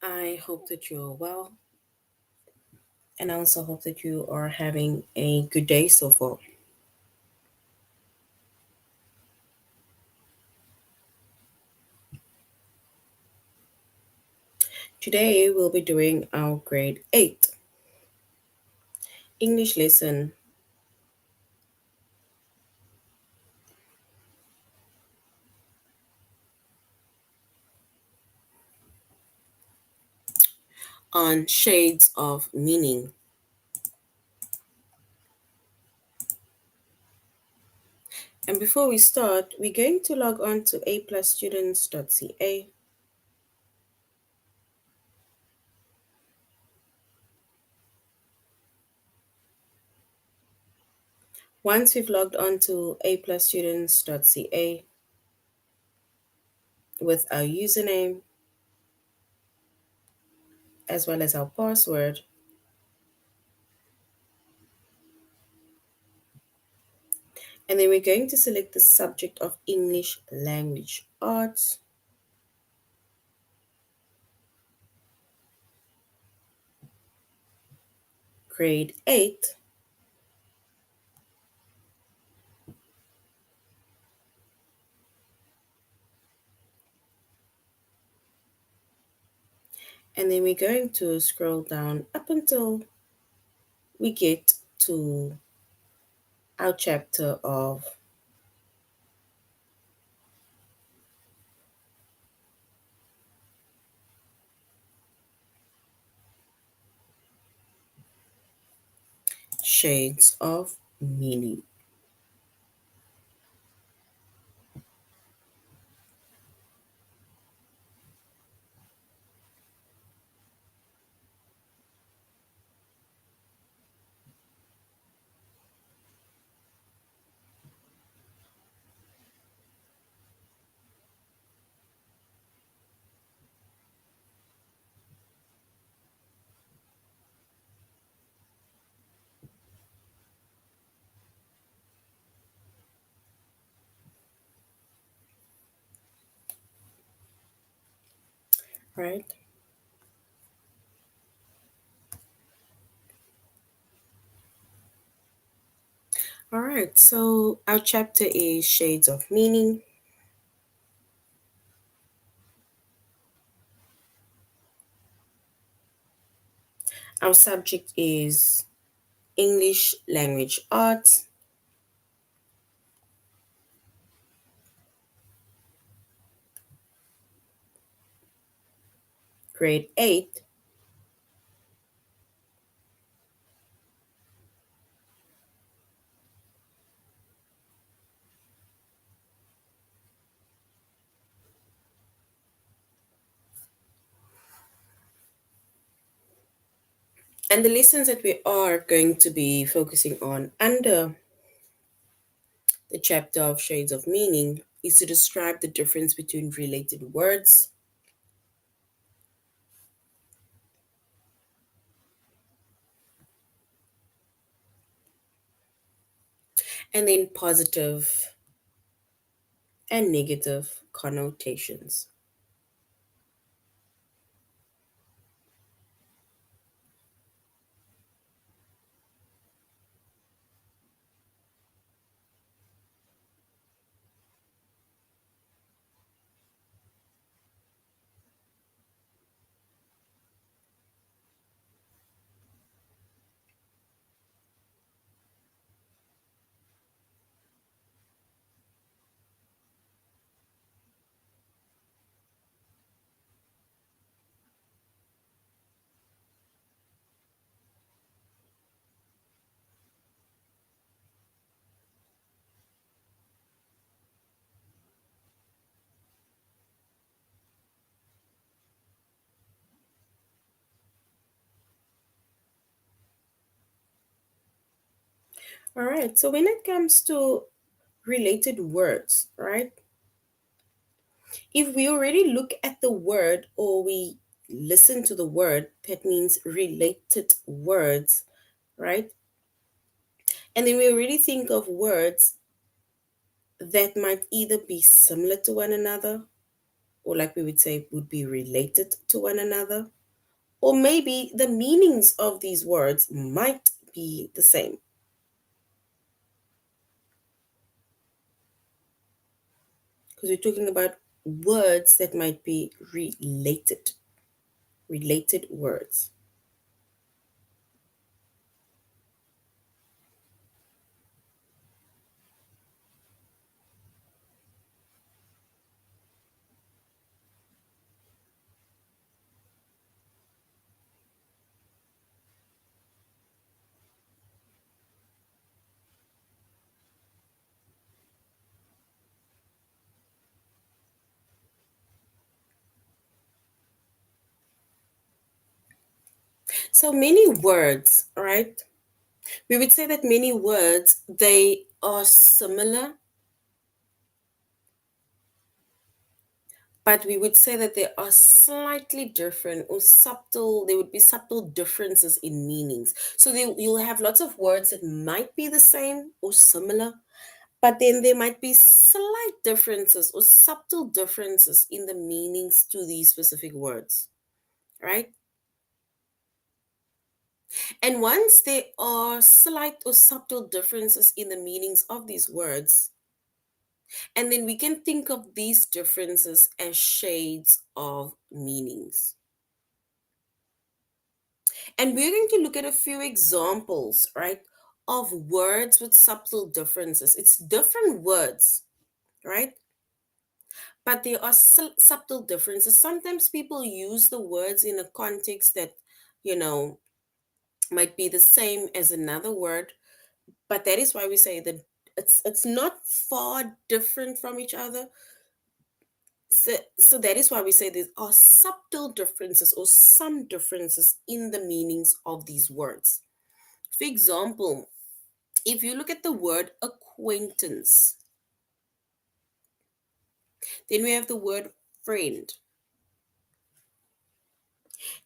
I hope that you're well, and I also hope that you are having a good day so far. Today, we'll be doing our grade 8 English lesson on shades of meaning. And before we start, we're going to log on to aplusstudents.ca. Once we've logged on to aplusstudents.ca with our username as well as our password, and then we're going to select the subject of English Language Arts. Grade 8. And then we're going to scroll down up until we get to our chapter of shades of meaning. Right? All right, so our chapter is Shades of Meaning. Our subject is English Language Arts, grade 8. And the lessons that we are going to be focusing on under the chapter of Shades of Meaning is to describe the difference between related words, and then positive and negative connotations. All right, so when it comes to related words, right? If we already look at the word or we listen to the word, that means related words, right? And then we already think of words that might either be similar to one another or like we would say, would be related to one another. Or maybe the meanings of these words might be the same, because we're talking about words that might be related words. So many words, right? We would say that many words, they are similar, but we would say that they are slightly different or subtle. There would be subtle differences in meanings. So you'll have lots of words that might be the same or similar, but then there might be slight differences or subtle differences in the meanings to these specific words, right? And once there are slight or subtle differences in the meanings of these words, and then we can think of these differences as shades of meanings. And we're going to look at a few examples, right, of words with subtle differences. It's different words, right? But there are subtle differences. Sometimes people use the words in a context that, you know, might be the same as another word, but that is why we say that it's not far different from each other. So that is why we say there are subtle differences or some differences in the meanings of these words. For example, if you look at the word acquaintance, then we have the word friend,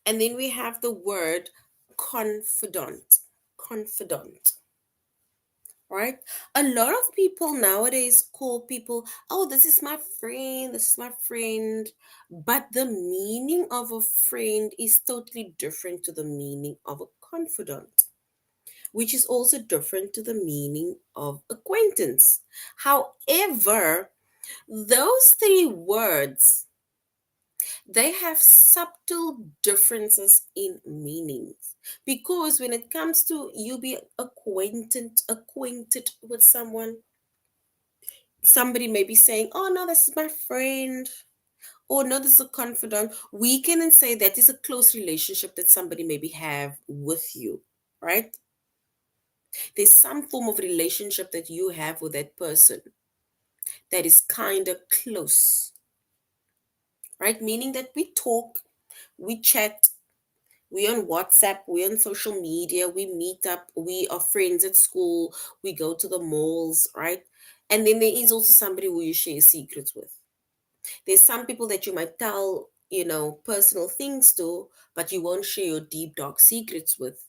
and then we have the word confidant. Confidant, right? A lot of people nowadays call people, oh, this is my friend, this is my friend. But the meaning of a friend is totally different to the meaning of a confidant, which is also different to the meaning of acquaintance. However, those three words, they have subtle differences in meanings, because when it comes to you be acquainted with someone, somebody may be saying, oh no, this is my friend, or no, this is a confidant. We can say that is a close relationship that somebody maybe have with you, right? There's some form of relationship that you have with that person that is kind of close, right? Meaning that we talk, we chat, we on WhatsApp, we on social media, we meet up, we are friends at school, we go to the malls, right? And then there is also somebody who you share secrets with. There's some people that you might tell, personal things to, but you won't share your deep, dark secrets with.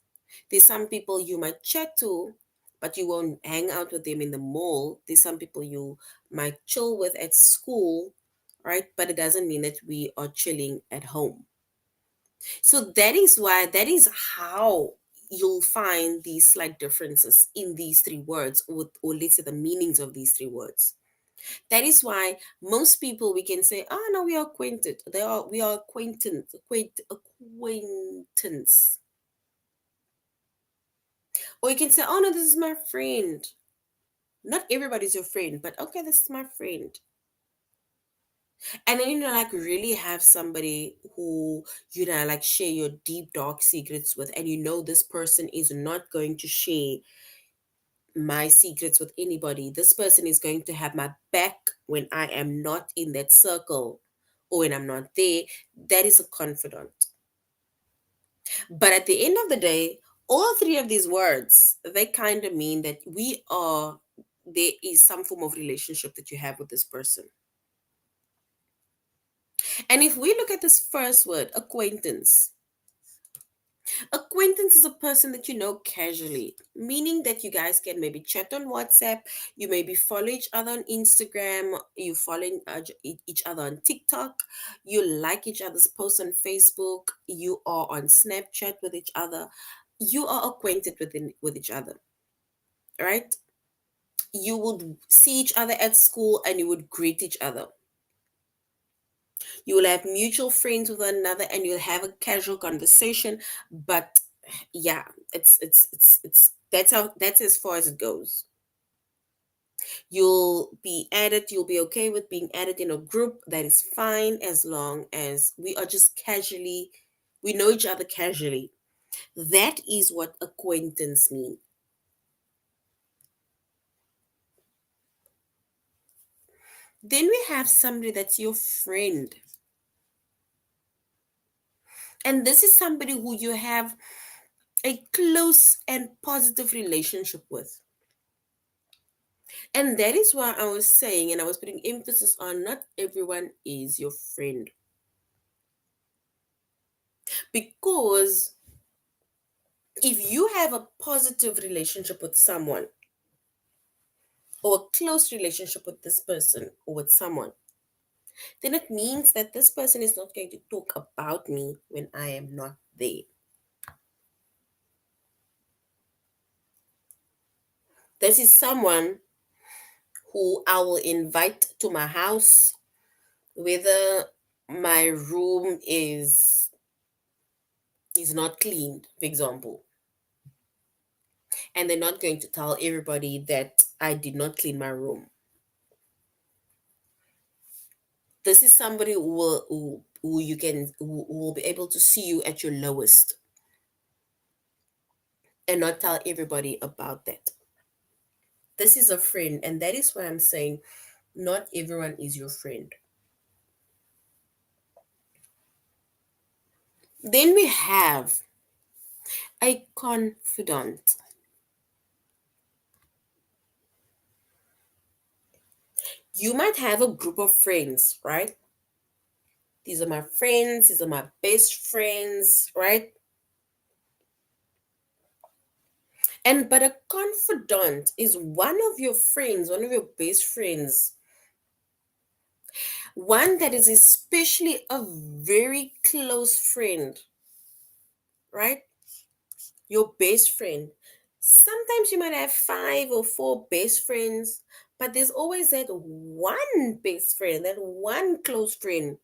There's some people you might chat to, but you won't hang out with them in the mall. There's some people you might chill with at school, right? But it doesn't mean that we are chilling at home. So that is how you'll find these slight differences in these three words, or let's say the meanings of these three words. That is why most people, we can say, oh no, we are acquainted. We are acquaintance. Or you can say, oh no, this is my friend. Not everybody's your friend, but okay, this is my friend. And then like really have somebody who like share your deep dark secrets with, and this person is not going to share my secrets with anybody. This person is going to have my back when I am not in that circle, or when I'm not there. That is a confidant. But at the end of the day, all three of these words, they kind of mean that there is some form of relationship that you have with this person. And if we look at this first word, acquaintance, Acquaintance is a person that you know casually, meaning that you guys can maybe chat on WhatsApp, you maybe follow each other on Instagram, you follow each other on TikTok, you like each other's posts on Facebook, you are on Snapchat with each other, you are acquainted with each other, right? You would see each other at school and you would greet each other. You will have mutual friends with one another and you'll have a casual conversation, but yeah, it's that's as far as it goes. You'll be okay with being added in a group. That is fine as long as we are just casually, we know each other casually. That is what acquaintance means. Then we have somebody that's your friend. And this is somebody who you have a close and positive relationship with. And that is why I was saying, and I was putting emphasis on, not everyone is your friend. Because if you have a positive relationship with someone, or a close relationship with this person or with someone, then it means that this person is not going to talk about me when I am not there. This is someone who I will invite to my house, whether my room is not cleaned, for example, and they're not going to tell everybody that I did not clean my room. This is somebody who you can who will be able to see you at your lowest and not tell everybody about that. This is a friend, and that is why I'm saying not everyone is your friend. Then we have a confidant. You might have a group of friends, right? These are my friends, these are my best friends, right? And but a confidant is one of your friends, one of your best friends, one that is especially a very close friend, right? Your best friend. Sometimes you might have five or four best friends, but there's always that one best friend, that one close friend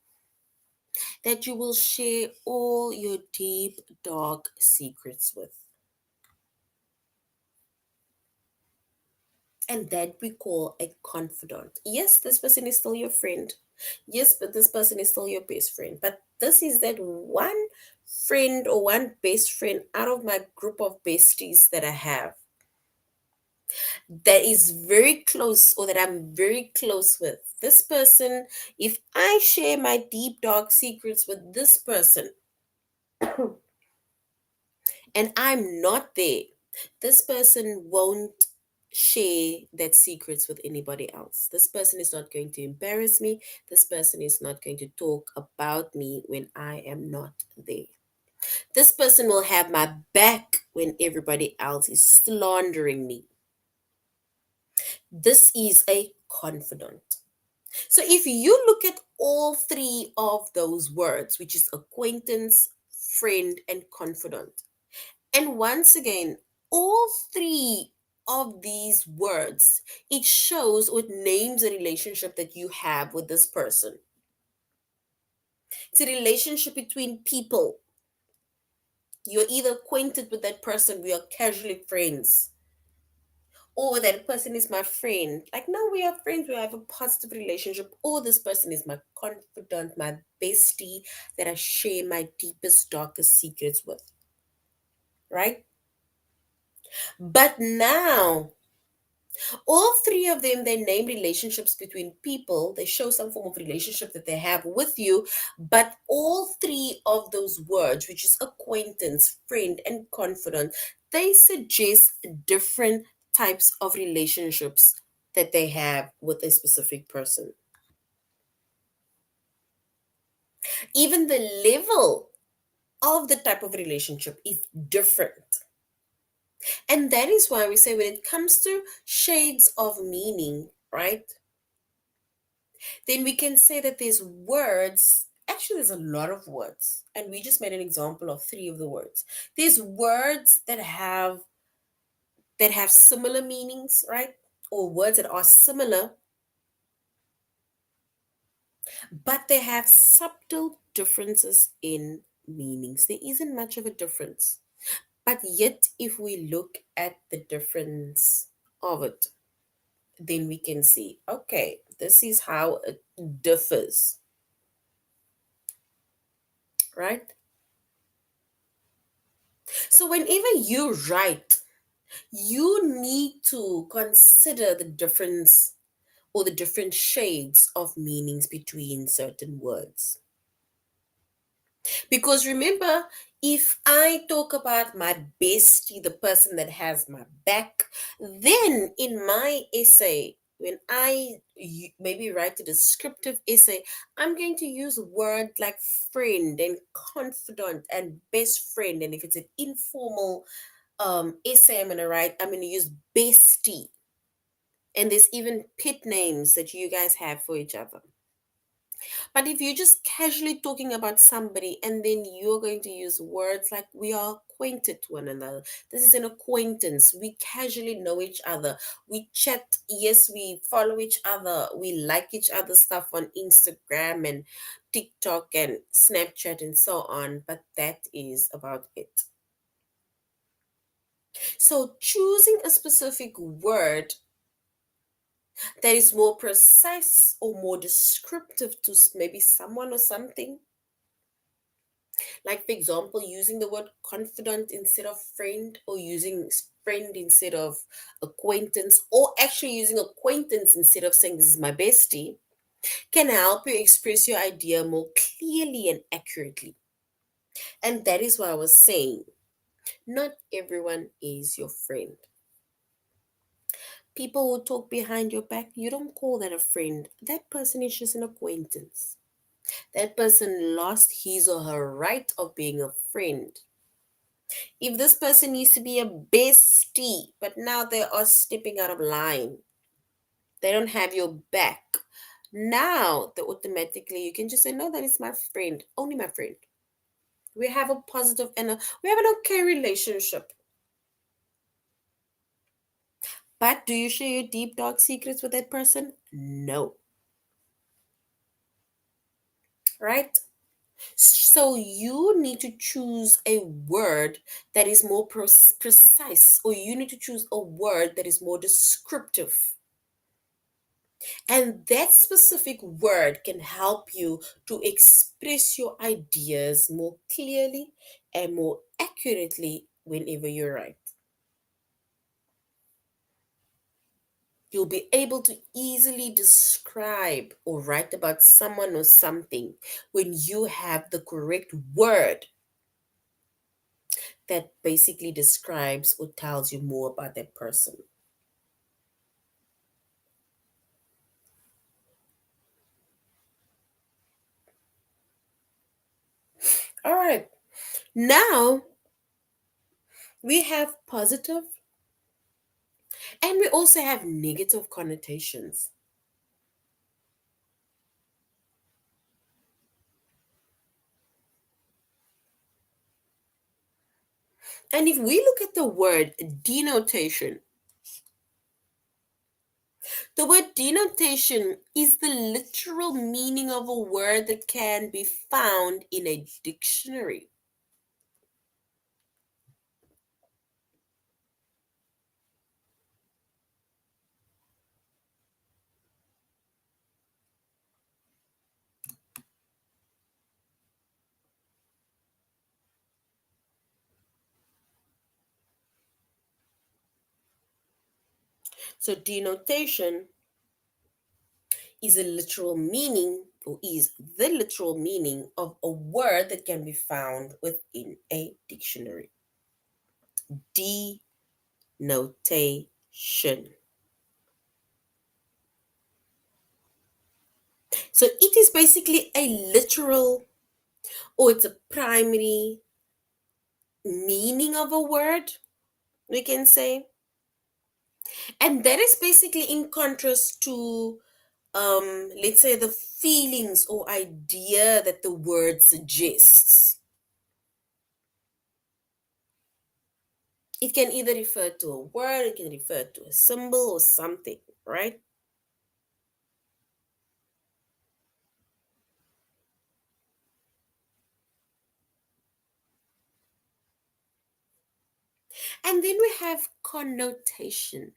that you will share all your deep, dark secrets with. And that we call a confidant. Yes, this person is still your friend. Yes, but this person is still your best friend. But this is that one friend or one best friend out of my group of besties that I have that is very close or that I'm very close with. This person, if I share my deep, dark secrets with this person and I'm not there, this person won't share that secrets with anybody else. This person is not going to embarrass me. This person is not going to talk about me when I am not there. This person will have my back when everybody else is slandering me. This is a confidant. So if you look at all three of those words, which is acquaintance, friend, and confidant, and once again, all three of these words, it shows or it names a relationship that you have with this person. It's a relationship between people. You're either acquainted with that person, we are casually friends, or that person is my friend. Like, no, we are friends, we have a positive relationship, or this person is my confidant, my bestie that I share my deepest, darkest secrets with, right? But now, all three of them, they name relationships between people. They show some form of relationship that they have with you. But all three of those words, which is acquaintance, friend, and confidant, they suggest different types of relationships that they have with a specific person. Even the level of the type of relationship is different. And that is why we say when it comes to shades of meaning, right? Then we can say that there's words. Actually, there's a lot of words. And we just made an example of three of the words. There's words that have similar meanings, right? Or words that are similar, but they have subtle differences in meanings. There isn't much of a difference. But yet, if we look at the difference of it, then we can see, okay, this is how it differs, right? So, whenever you write, you need to consider the difference or the different shades of meanings between certain words. Because remember, if I talk about my bestie, the person that has my back, then in my essay, when maybe write a descriptive essay, I'm going to use words like friend and confidant and best friend. And if it's an informal essay, I'm going to use bestie. And there's even pet names that you guys have for each other. But if you're just casually talking about somebody and then you're going to use words like we are acquainted to one another, this is an acquaintance. We casually know each other. We chat. Yes, we follow each other. We like each other's stuff on Instagram and TikTok and Snapchat and so on. But that is about it. So choosing a specific word that is more precise or more descriptive to maybe someone or something. Like, for example, using the word confidant instead of friend, or using friend instead of acquaintance, or actually using acquaintance instead of saying this is my bestie, can help you express your idea more clearly and accurately. And that is why I was saying not everyone is your friend. People who talk behind your back, you don't call that a friend. That person is just an acquaintance. That person lost his or her right of being a friend. If this person used to be a bestie, but now they are stepping out of line, they don't have your back. Now, they automatically, you can just say, no, that is my friend, only my friend. We have a positive and we have an okay relationship. But do you share your deep, dark secrets with that person? No. Right? So you need to choose a word that is more precise, or you need to choose a word that is more descriptive. And that specific word can help you to express your ideas more clearly and more accurately whenever you write. You'll be able to easily describe or write about someone or something when you have the correct word that basically describes or tells you more about that person. All right. Now we have positive and we also have negative connotations. And if we look at the word denotation, the word denotation is the literal meaning of a word that can be found in a dictionary. So, denotation is a literal meaning, or is the literal meaning of a word that can be found within a dictionary. Denotation. So, it is basically a literal, or it's a primary, meaning of a word, we can say. And that is basically in contrast to, let's say, the feelings or idea that the word suggests. It can either refer to a word, it can refer to a symbol or something, right? And then we have connotation.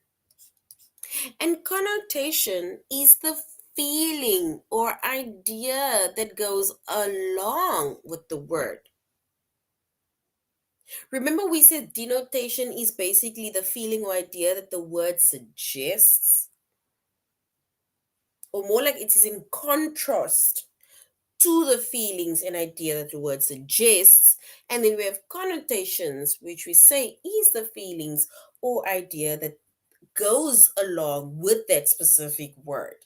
And connotation is the feeling or idea that goes along with the word. Remember, we said denotation is basically the feeling or idea that the word suggests, or more like it is in contrast to the feelings and idea that the word suggests. And then we have connotations, which we say is the feelings or idea that goes along with that specific word.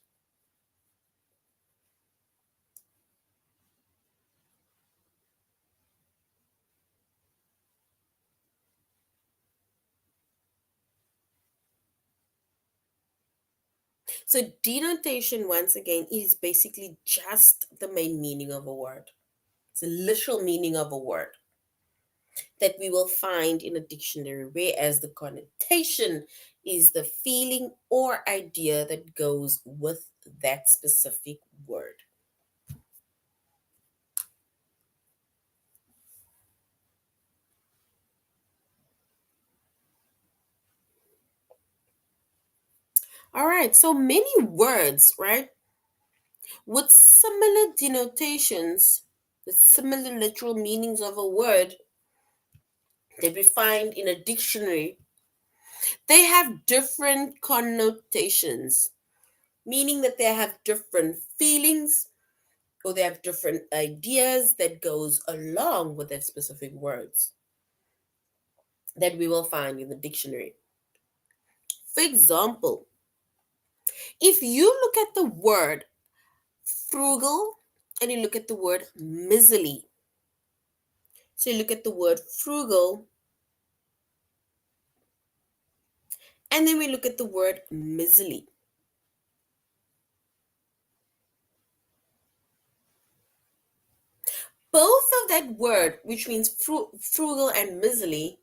So denotation, once again, is basically just the main meaning of a word. It's a literal meaning of a word that we will find in a dictionary, whereas the connotation is the feeling or idea that goes with that specific word. All right, so many words, right, with similar denotations, with similar literal meanings of a word that we find in a dictionary, they have different connotations, meaning that they have different feelings or they have different ideas that goes along with their specific words that we will find in the dictionary. For example, if you look at the word frugal and you look at the word miserly, so you look at the word frugal and then we look at the word miserly. Both of that word, which means frugal and miserly,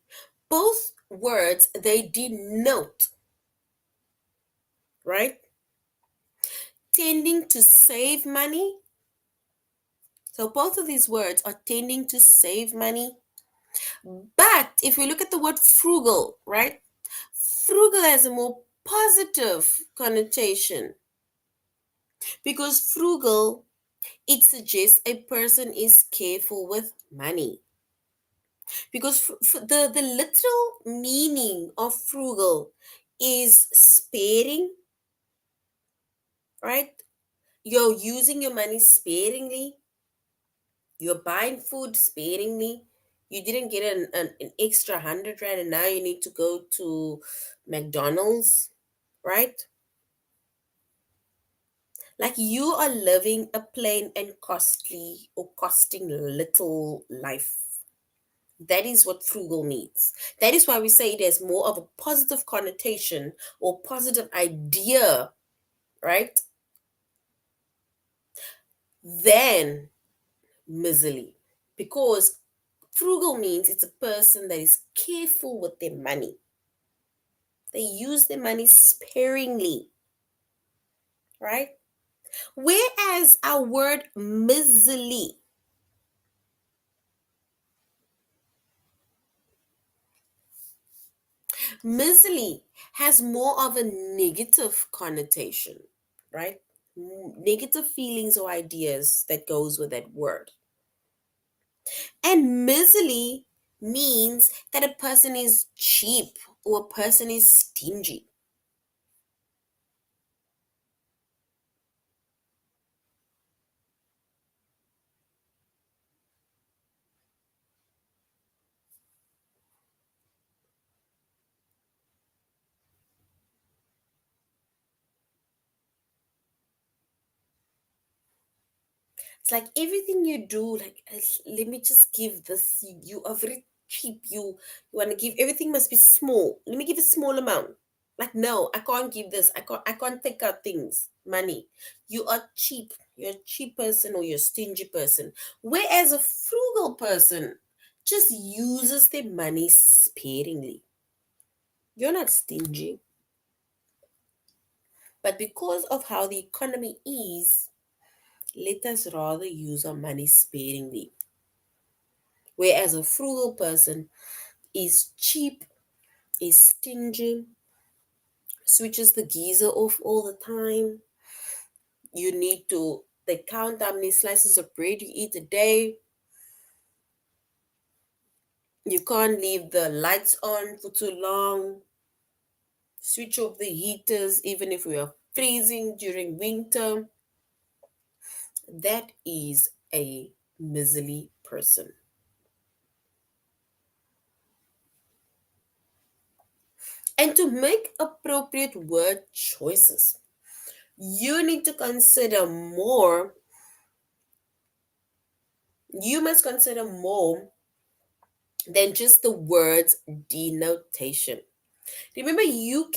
both words they denote, right? Tending to save money. So both of these words are tending to save money. But if we look at the word frugal, right? Frugal has a more positive connotation because frugal, it suggests a person is careful with money. Because the literal meaning of frugal is sparing, right? You're using your money sparingly. You're buying food sparingly. You didn't get an extra 100 rand and now you need to go to McDonald's, right? Like you are living a plain and costly or costing little life. That is what frugal means. That is why we say it has more of a positive connotation or positive idea, right? Than miserly. Because frugal means it's a person that is careful with their money. They use their money sparingly, right? Whereas our word miserly, miserly has more of a negative connotation, right? Negative feelings or ideas that goes with that word. And miserly means that a person is cheap or a person is stingy. It's like everything you do, like let me just give this. You have already cheap. You want to give everything must be small. Let me give a small amount. Like, no, I can't give this. I can't take out things, money. You are cheap. You're a cheap person or you're a stingy person. Whereas a frugal person just uses their money sparingly. You're not stingy, but because of how the economy is, let us rather use our money sparingly. Whereas a frugal person is cheap, is stingy, switches the geyser off all the time. You need to they count how many slices of bread you eat a day. You can't leave the lights on for too long. Switch off the heaters even if we are freezing during winter. That is a miserly person. And to make appropriate word choices, you need to consider more, you must consider more than just the word's denotation. Remember, you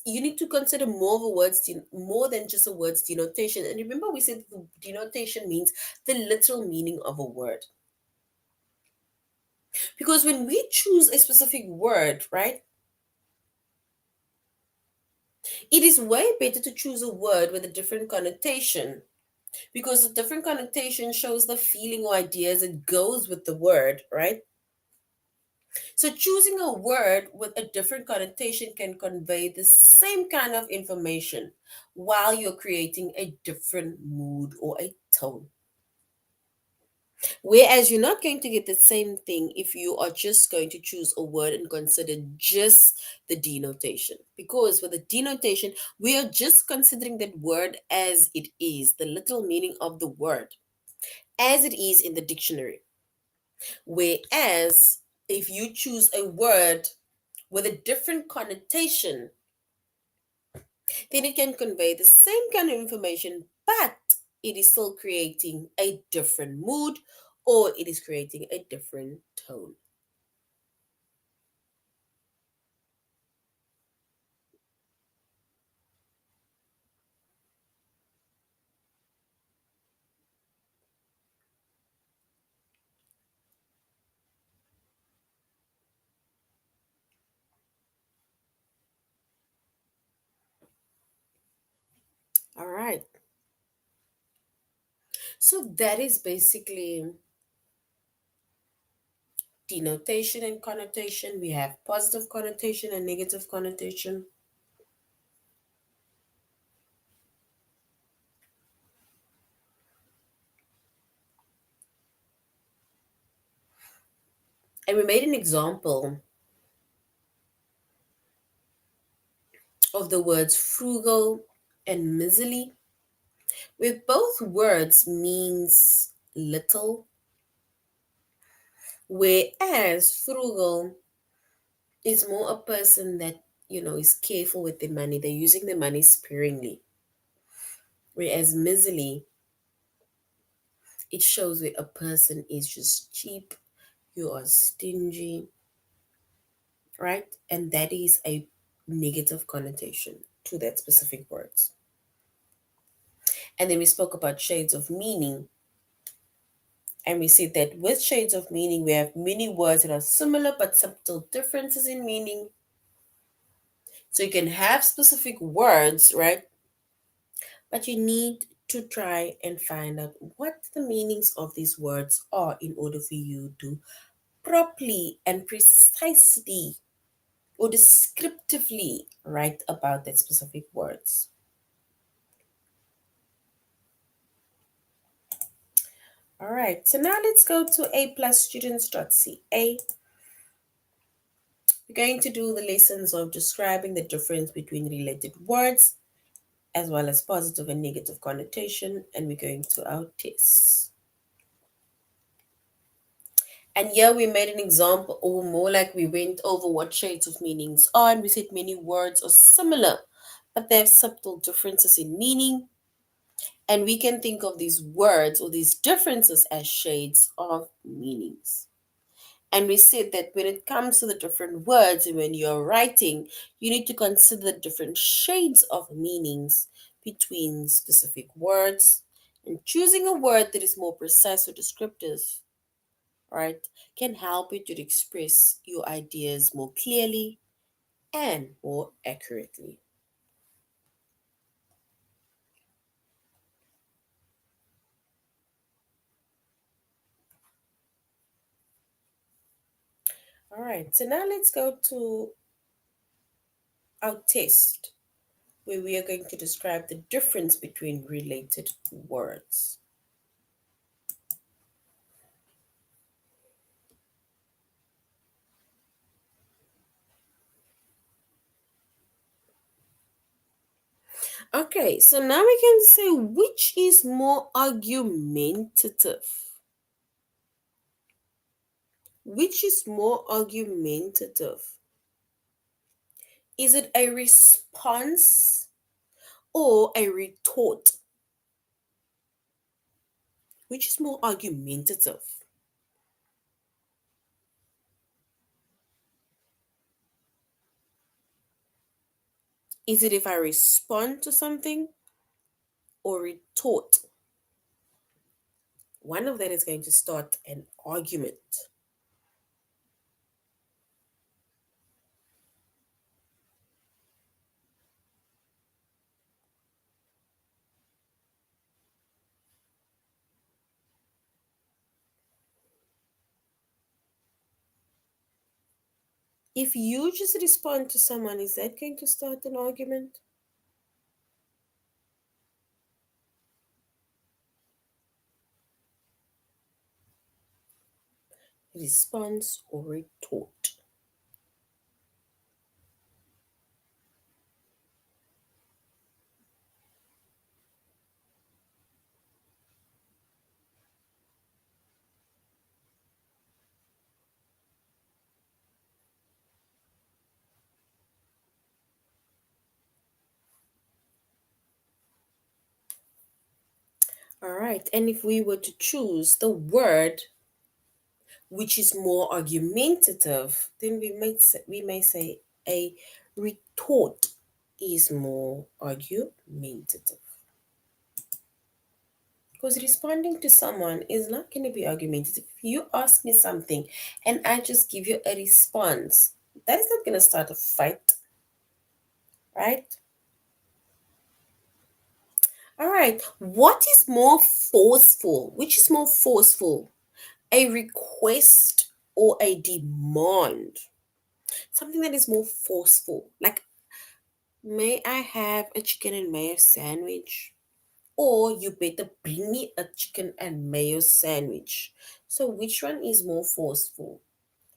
need to consider more of a more than just a word's denotation. And remember, we said the denotation means the literal meaning of a word. Because when we choose a specific word, right, it is way better to choose a word with a different connotation because the different connotation shows the feeling or ideas it goes with the word, right? So choosing a word with a different connotation can convey the same kind of information while you're creating a different mood or a tone. Whereas you're not going to get the same thing if you are just going to choose a word and consider just the denotation. Because with the denotation, we are just considering that word as it is, the literal meaning of the word, as it is in the dictionary. Whereas if you choose a word with a different connotation, then it can convey the same kind of information, but it is still creating a different mood or it is creating a different tone. All right. So that is basically denotation and connotation. We have positive connotation and negative connotation. And we made an example of the words frugal and miserly, where both words means little, whereas frugal is more a person that, is careful with their money. They're using their money sparingly. Whereas miserly, it shows where a person is just cheap, you are stingy, right? And that is a negative connotation to that specific words. And then we spoke about shades of meaning. And we see that with shades of meaning, we have many words that are similar but subtle differences in meaning. So you can have specific words, right? But you need to try and find out what the meanings of these words are in order for you to properly and precisely or descriptively write about that specific words. All right, so now let's go to aplusstudents.ca. We're going to do the lessons of describing the difference between related words as well as positive and negative connotation, and we're going to our tests. And here we made an example, or more like we went over what shades of meanings are, and we said many words are similar, but they have subtle differences in meaning. And we can think of these words or these differences as shades of meanings. And we said that when it comes to the different words and when you're writing, you need to consider the different shades of meanings between specific words. And choosing a word that is more precise or descriptive, right, can help you to express your ideas more clearly and more accurately. All right, so now let's go to our test where we are going to describe the difference between related words. Okay, so now we can say which is more argumentative. Which is more argumentative? Is it a response or a retort? Which is more argumentative? Is it if I respond to something or retort? One of them is going to start an argument. If you just respond to someone, is that going to start an argument? Response or retort? All right, and if we were to choose the word which is more argumentative, then we may say a retort is more argumentative. Because responding to someone is not going to be argumentative. If you ask me something and I just give you a response, that is not going to start a fight, right? All right. What is more forceful? Which is more forceful? A request or a demand? Something that is more forceful. Like, may I have a chicken and mayo sandwich? Or you better bring me a chicken and mayo sandwich. So, which one is more forceful?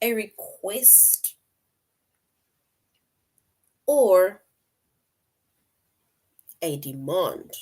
A request or a demand?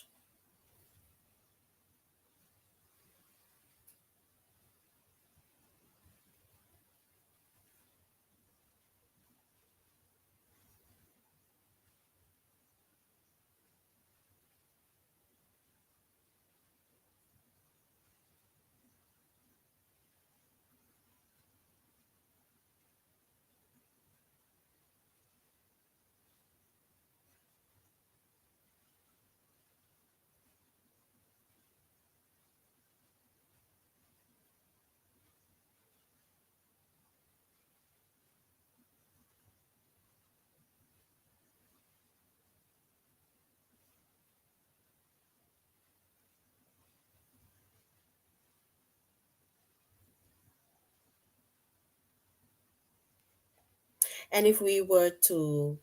And if we were to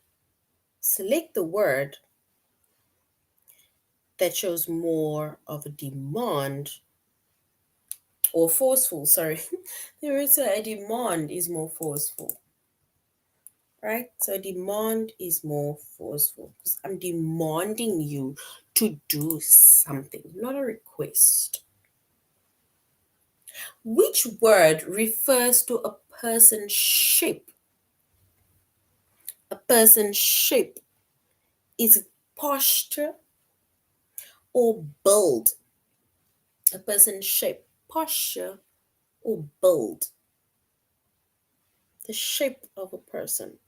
select the word that shows more of a demand or forceful, sorry, there is a demand is more forceful, right? So demand is more forceful because I'm demanding you to do something, not a request. Which word refers to a person's shape? A person's shape is it posture or build? A person's shape, posture or build? The shape of a person.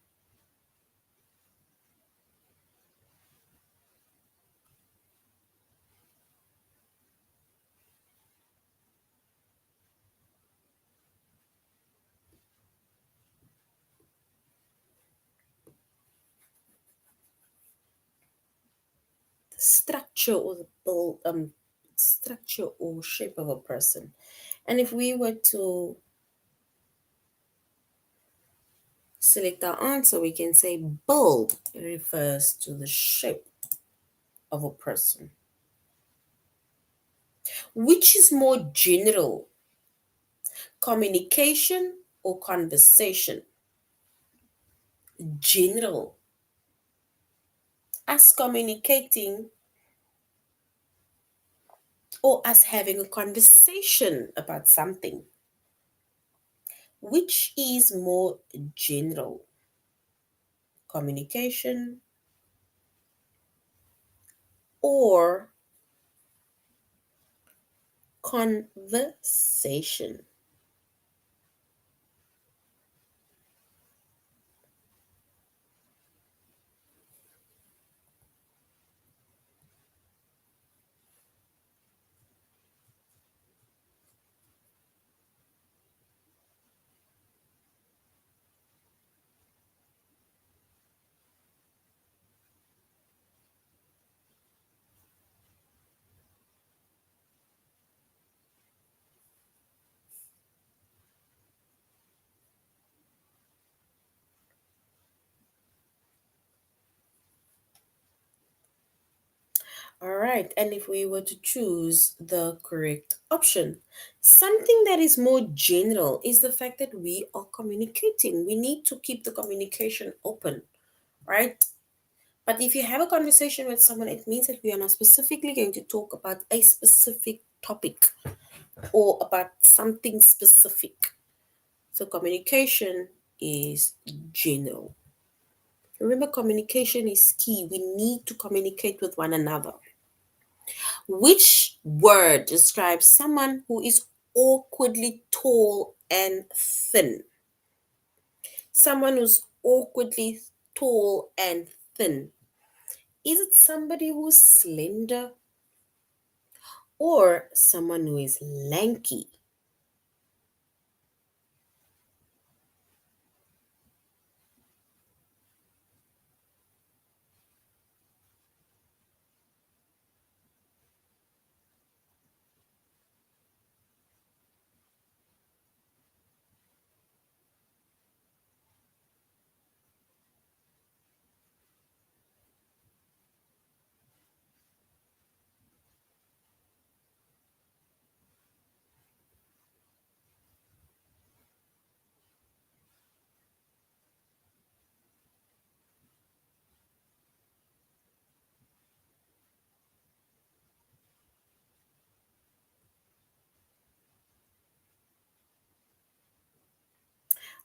The structure or the build, structure or shape of a person. And if we were to select our answer, we can say build refers to the shape of a person. Which is more general, communication or conversation? General. Us communicating or us having a conversation about something. Which is more general, communication or conversation? All right, and if we were to choose the correct option, something that is more general is the fact that we are communicating. We need to keep the communication open, right? But if you have a conversation with someone, it means that we are not specifically going to talk about a specific topic or about something specific. So communication is general. Remember, communication is key. We need to communicate with one another. Which word describes someone who is awkwardly tall and thin? Someone who's awkwardly tall and thin. Is it somebody who's slender or someone who is lanky?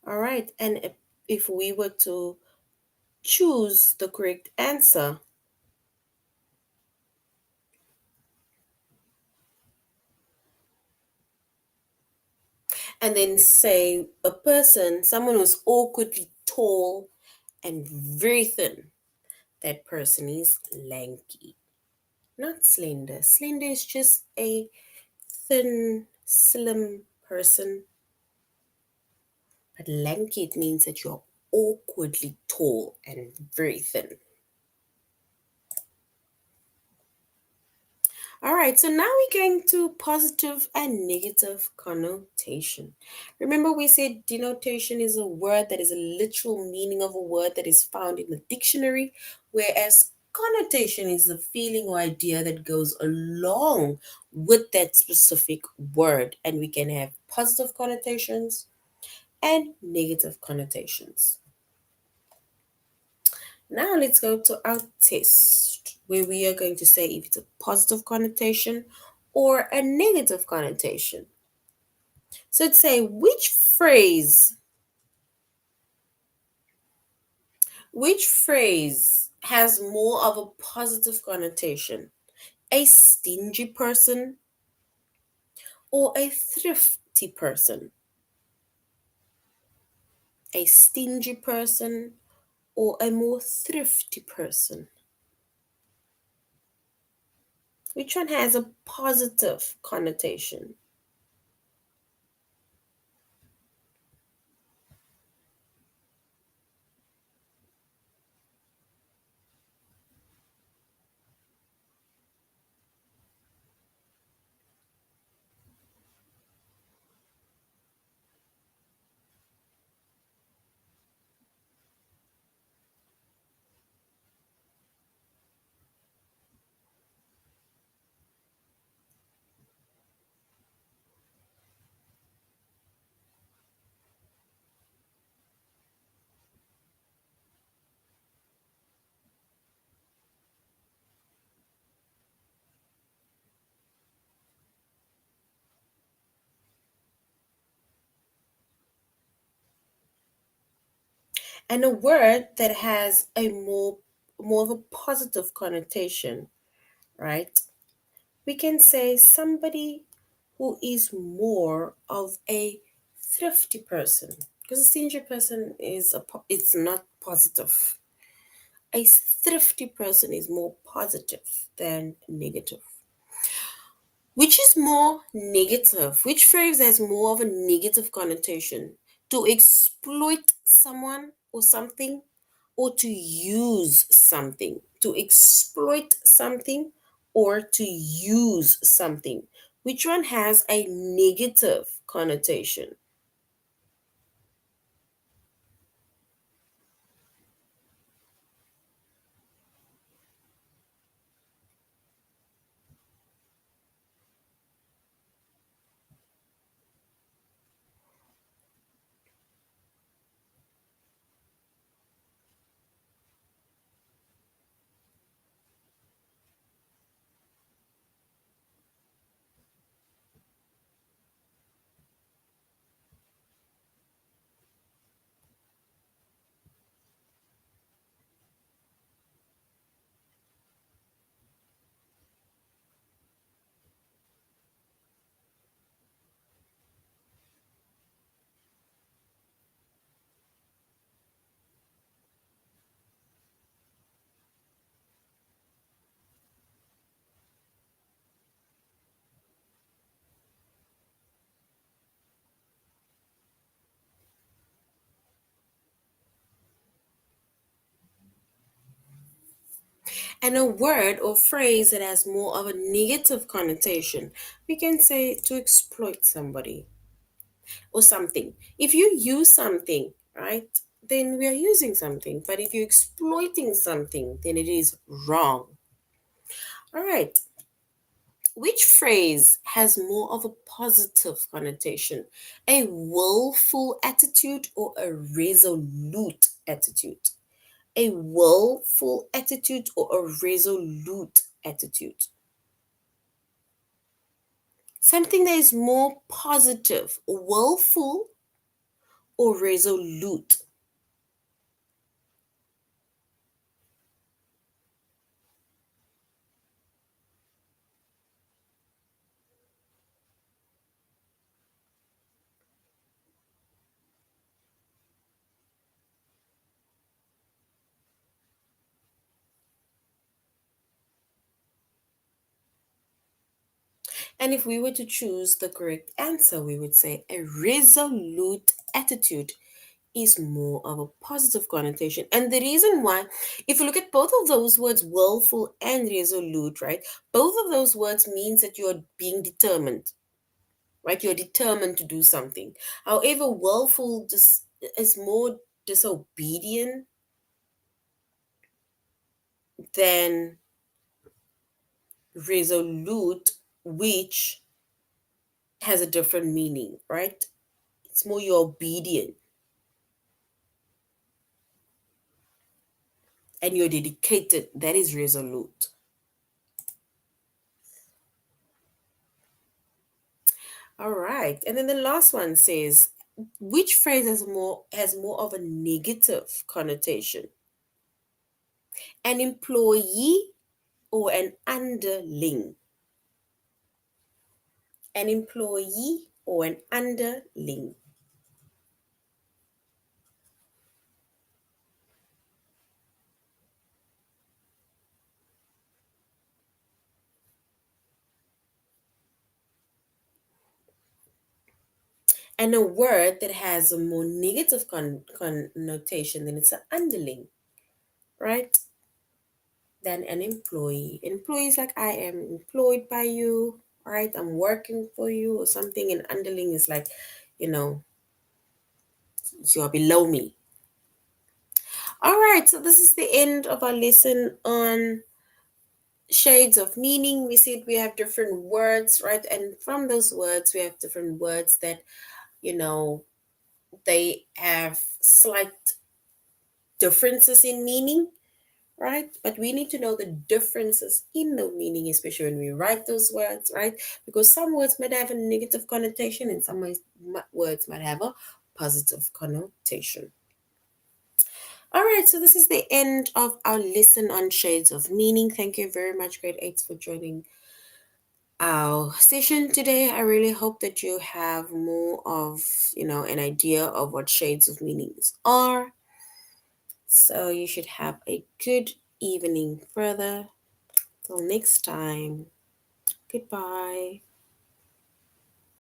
All right, and if we were to choose the correct answer and then say a person, someone who's awkwardly tall and very thin, that person is lanky, not slender. Slender is just a thin, slim person, but lanky it means that you're awkwardly tall and very thin. All right, so now we're going to positive and negative connotation. Remember, we said denotation is a word that is a literal meaning of a word that is found in the dictionary, whereas connotation is the feeling or idea that goes along with that specific word. And we can have positive connotations and negative connotations. Now let's go to our test where we are going to say if it's a positive connotation or a negative connotation. So let's say which phrase has more of a positive connotation? A stingy person or a thrifty person? a stingy person, or a more thrifty person? Which one has a positive connotation? And a word that has a more of a positive connotation, right? We can say somebody who is more of a thrifty person, because a stingy person it's not positive. A thrifty person is more positive than negative. Which is more negative? Which phrase has more of a negative connotation? To exploit someone or something, or to use something? To exploit something or to use something? Which one has a negative connotation? And a word or phrase that has more of a negative connotation, we can say to exploit somebody or something. If you use something, right, then we are using something. But if you're exploiting something, then it is wrong. All right. Which phrase has more of a positive connotation? A willful attitude or a resolute attitude? A willful attitude or a resolute attitude? Something that is more positive, willful or resolute? And if we were to choose the correct answer, we would say a resolute attitude is more of a positive connotation. And the reason why, if you look at both of those words, willful and resolute, right? Both of those words means that you're being determined, right? You're determined to do something. However, willful just is more disobedient than resolute, which has a different meaning, right? It's more you're obedient and you're dedicated. That is resolute. All right. And then the last one says, which phrase has more of a negative connotation? An employee or an underling? An employee or an underling? And a word that has a more negative connotation, then it's an underling, right? Than an employee. Employee is like I am employed by you, right? I'm working for you or something. And underling is like, you know, you are below me. All right, so this is the end of our lesson on shades of meaning. We said we have different words, right? And from those words, we have different words that, you know, they have slight differences in meaning, right? But we need to know the differences in the meaning, especially when we write those words, right? Because some words might have a negative connotation and some words might have a positive connotation. All right, so this is the end of our lesson on shades of meaning. Thank you very much, grade 8s, for joining our session today. I really hope that you have more of, an idea of what shades of meanings are. So you should have a good evening further. Till next time. Goodbye.